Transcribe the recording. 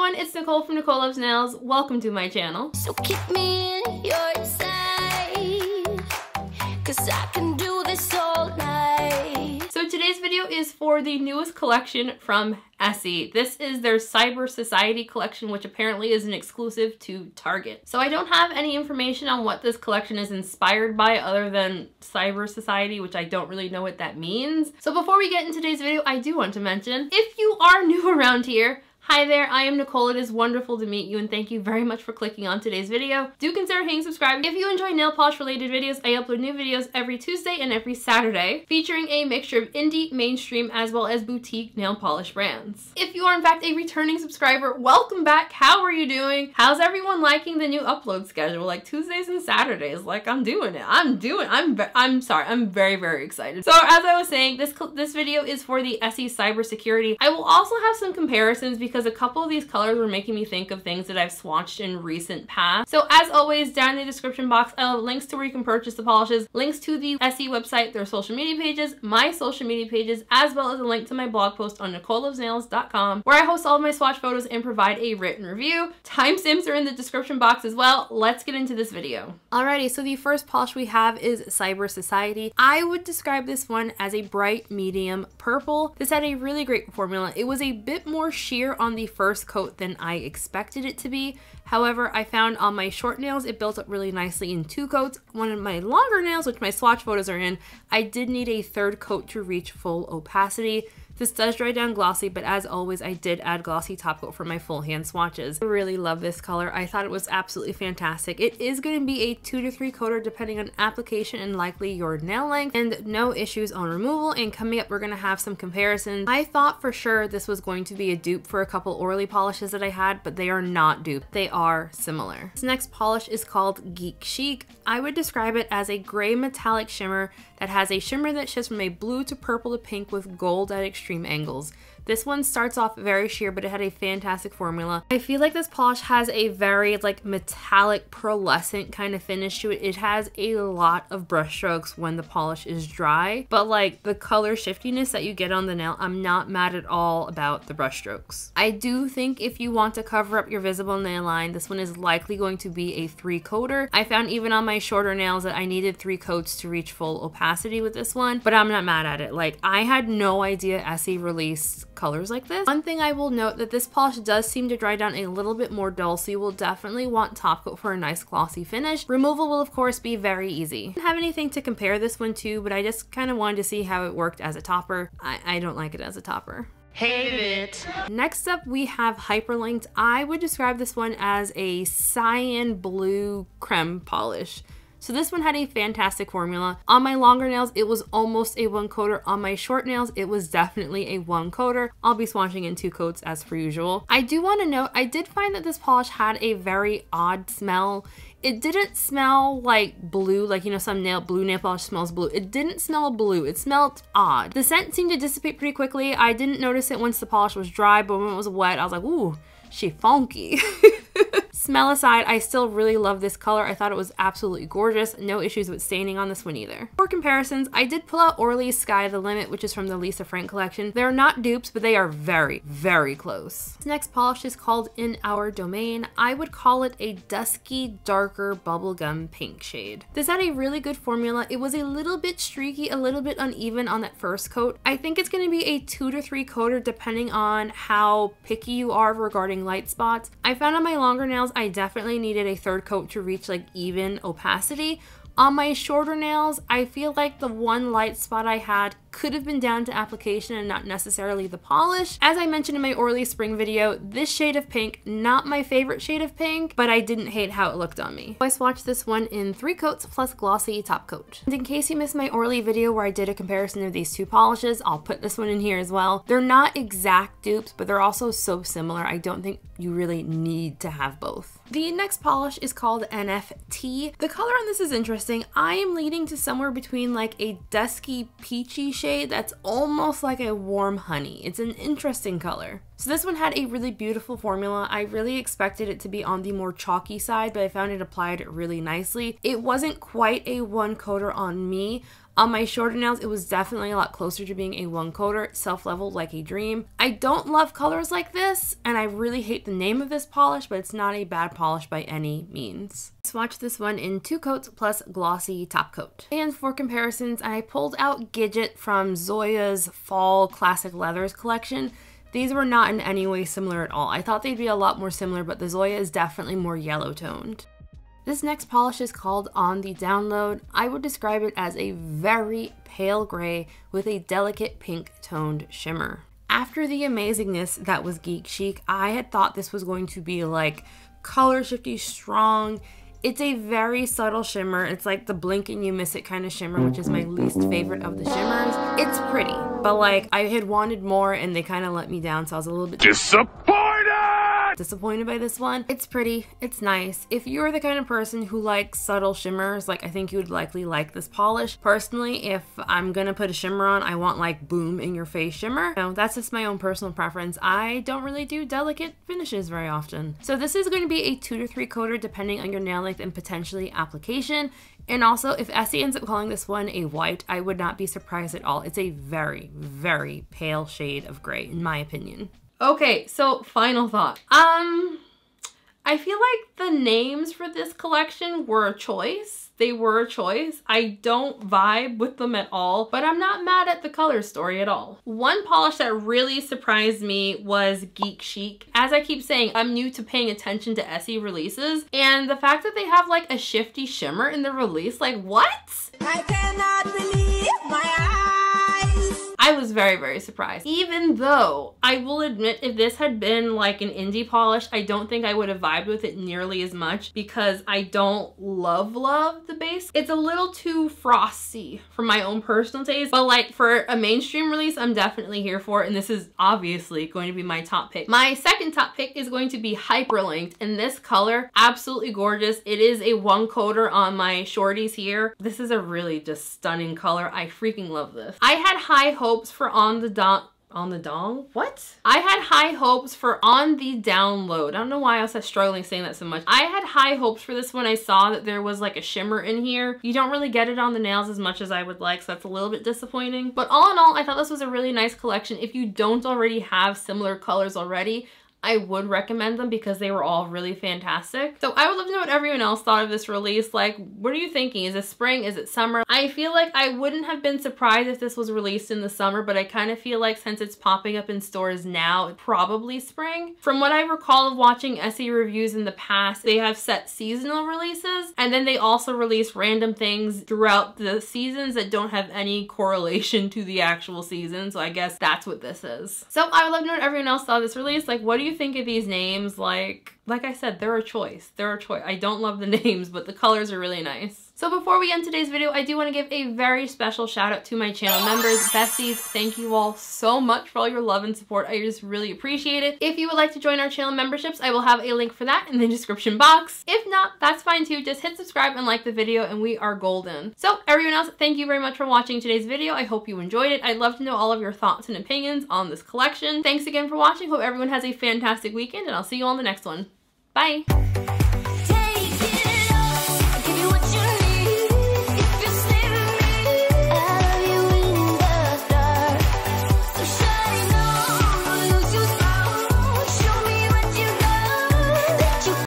everyone, it's Nicole from Nicole Loves Nails. Welcome to my channel. So keep me in your sight, 'cause I can do this all night. So today's video is for the newest collection from Essie. This is their Cyber Society collection, which apparently is an exclusive to Target. So I don't have any information on what this collection is inspired by other than Cyber Society, which I don't really know what that means. So before we get into today's video, I do want to mention, if you are new around here, hi there, I am Nicole. It is wonderful to meet you and thank you very much for clicking on today's video. Do consider hitting subscribe. If you enjoy nail polish related videos, I upload new videos every Tuesday and every Saturday featuring a mixture of indie, mainstream, as well as boutique nail polish brands. If you are in fact a returning subscriber, welcome back. How are you doing? How's everyone liking the new upload schedule? Like Tuesdays and Saturdays, like I'm doing it. I'm very, very excited. So as I was saying, this video is for the Essie Cyber Security. I will also have some comparisons because a couple of these colors were making me think of things that I've swatched in recent past. So as always, down in the description box, I'll have links to where you can purchase the polishes, links to the Essie website, their social media pages, my social media pages, as well as a link to my blog post on NicoleLovesNails.com, where I host all of my swatch photos and provide a written review. Timestamps are in the description box as well. Let's get into this video. Alrighty, so the first polish we have is Cyber Society. I would describe this one as a bright medium purple. This had a really great formula. It was a bit more sheer on the first coat than I expected it to be. However, I found on my short nails it built up really nicely in 2 coats. One of my longer nails, which my swatch photos are in, I did need a 3rd coat to reach full opacity. This does dry down glossy, but as always, I did add glossy top coat for my full hand swatches. I really love this color. I thought it was absolutely fantastic. It is going to be a 2 to 3 coater depending on application and likely your nail length, and no issues on removal. And coming up, we're going to have some comparisons. I thought for sure this was going to be a dupe for a couple Orly polishes that I had, but they are not dupe. They are similar. This next polish is called Geek Chic. I would describe it as a gray metallic shimmer that has a shimmer that shifts from a blue to purple to pink with gold at extreme angles. This one starts off very sheer, but it had a fantastic formula. I feel like this polish has a very like metallic pearlescent kind of finish to it. It has a lot of brush strokes when the polish is dry, but like the color shiftiness that you get on the nail, I'm not mad at all about the brush strokes. I do think if you want to cover up your visible nail line, this one is likely going to be a 3 coater. I found even on my shorter nails that I needed 3 coats to reach full opacity with this one, but I'm not mad at it. Like I had no idea Essie released colors like this. One thing I will note that this polish does seem to dry down a little bit more dull, so you will definitely want top coat for a nice glossy finish. Removal will of course be very easy. I don't have anything to compare this one to, but I just kind of wanted to see how it worked as a topper. I don't like it as a topper. Hate it. Next up we have Hyperlinked. I would describe this one as a cyan blue creme polish. So this one had a fantastic formula. On my longer nails, it was almost a 1 coater. On my short nails, it was definitely a 1 coater. I'll be swatching in 2 coats as per usual. I do want to note, I did find that this polish had a very odd smell. It didn't smell like blue, like, you know, some blue nail polish smells blue. It didn't smell blue. It smelled odd. The scent seemed to dissipate pretty quickly. I didn't notice it once the polish was dry, but when it was wet, I was like, ooh, she funky. Smell aside, I still really love this color. I thought it was absolutely gorgeous. No issues with staining on this one either. For comparisons, I did pull out Orly's Sky the Limit, which is from the Lisa Frank collection. They're not dupes, but they are very, very close. This next polish is called In Our Domain. I would call it a dusky, darker bubblegum pink shade. This had a really good formula. It was a little bit streaky, a little bit uneven on that first coat. I think it's going to be a 2 to 3 coater depending on how picky you are regarding light spots. I found on my longer nails I definitely needed a 3rd coat to reach like even opacity. On my shorter nails, I feel like the one light spot I had could have been down to application and not necessarily the polish. As I mentioned in my Orly spring video, this shade of pink, not my favorite shade of pink, but I didn't hate how it looked on me. I swatched this one in 3 coats plus glossy top coat. And in case you missed my Orly video where I did a comparison of these 2 polishes, I'll put this one in here as well. They're not exact dupes, but they're also so similar. I don't think you really need to have both. The next polish is called NFtea. The color on this is interesting. I am leaning to somewhere between like a dusky peachy shade that's almost like a warm honey. It's an interesting color. So this one had a really beautiful formula. I really expected it to be on the more chalky side, but I found it applied really nicely. It wasn't quite a one coater on me. On my shorter nails, it was definitely a lot closer to being a one coater, self-leveled like a dream. I don't love colors like this, and I really hate the name of this polish, but it's not a bad polish by any means. I swatched this one in 2 coats plus glossy top coat. And for comparisons, I pulled out Gidget from Zoya's Fall Classic Leathers collection. These were not in any way similar at all. I thought they'd be a lot more similar, but the Zoya is definitely more yellow toned. This next polish is called On the Download. I would describe it as a very pale gray with a delicate pink toned shimmer. After the amazingness that was Geek Chic, I had thought this was going to be like color shifty strong. It's a very subtle shimmer. It's like the blink and you miss it kind of shimmer, which is my least favorite of the shimmers. It's pretty, but like I had wanted more and they kind of let me down, so I was a little bit disappointed by this one. It's pretty, it's nice. If you're the kind of person who likes subtle shimmers, like I think you would likely like this polish. Personally, if I'm gonna put a shimmer on, I want like boom in your face shimmer. No, that's just my own personal preference. I don't really do delicate finishes very often. So this is going to be a 2 to 3 coater depending on your nail length and potentially application. And also, if Essie ends up calling this one a white, I would not be surprised at all. It's a very, very pale shade of gray, in my opinion. Okay, so final thought. I feel like the names for this collection were a choice. They were a choice. I don't vibe with them at all, but I'm not mad at the color story at all. One polish that really surprised me was Geek Chic. As I keep saying, I'm new to paying attention to Essie releases, and the fact that they have like a shifty shimmer in the release, like what? I cannot believe my eyes. I was very, very surprised. Even though I will admit, if this had been like an indie polish, I don't think I would have vibed with it nearly as much because I don't love the base. It's a little too frosty for my own personal taste, but like for a mainstream release, I'm definitely here for it, and this is obviously going to be my top pick. My second top pick is going to be Hyperlinked, and this color, absolutely gorgeous. It is a 1 coater on my shorties here. This is a really just stunning color. I freaking love this. I had high hopes for On the Download. I had high hopes for On the Download. I don't know why I was struggling saying that so much. I had high hopes for this when I saw that there was like a shimmer in here. You don't really get it on the nails as much as I would like, so that's a little bit disappointing. But all in all, I thought this was a really nice collection. If you don't already have similar colors already, I would recommend them because they were all really fantastic. So I would love to know what everyone else thought of this release. Like, what are you thinking? Is it spring? Is it summer? I feel like I wouldn't have been surprised if this was released in the summer, but I kind of feel like since it's popping up in stores now, probably spring. From what I recall of watching Essie reviews in the past, they have set seasonal releases, and then they also release random things throughout the seasons that don't have any correlation to the actual season. So I guess that's what this is. So I would love to know what everyone else saw this release. Like, what do you think of these names? Like I said, they're a choice. They're a choice. I don't love the names, but the colors are really nice. So before we end today's video, I do want to give a very special shout out to my channel members, besties. Thank you all so much for all your love and support. I just really appreciate it. If you would like to join our channel memberships, I will have a link for that in the description box. If not, that's fine too. Just hit subscribe and like the video and we are golden. So everyone else, thank you very much for watching today's video. I hope you enjoyed it. I'd love to know all of your thoughts and opinions on this collection. Thanks again for watching. Hope everyone has a fantastic weekend, and I'll see you on the next one. Bye!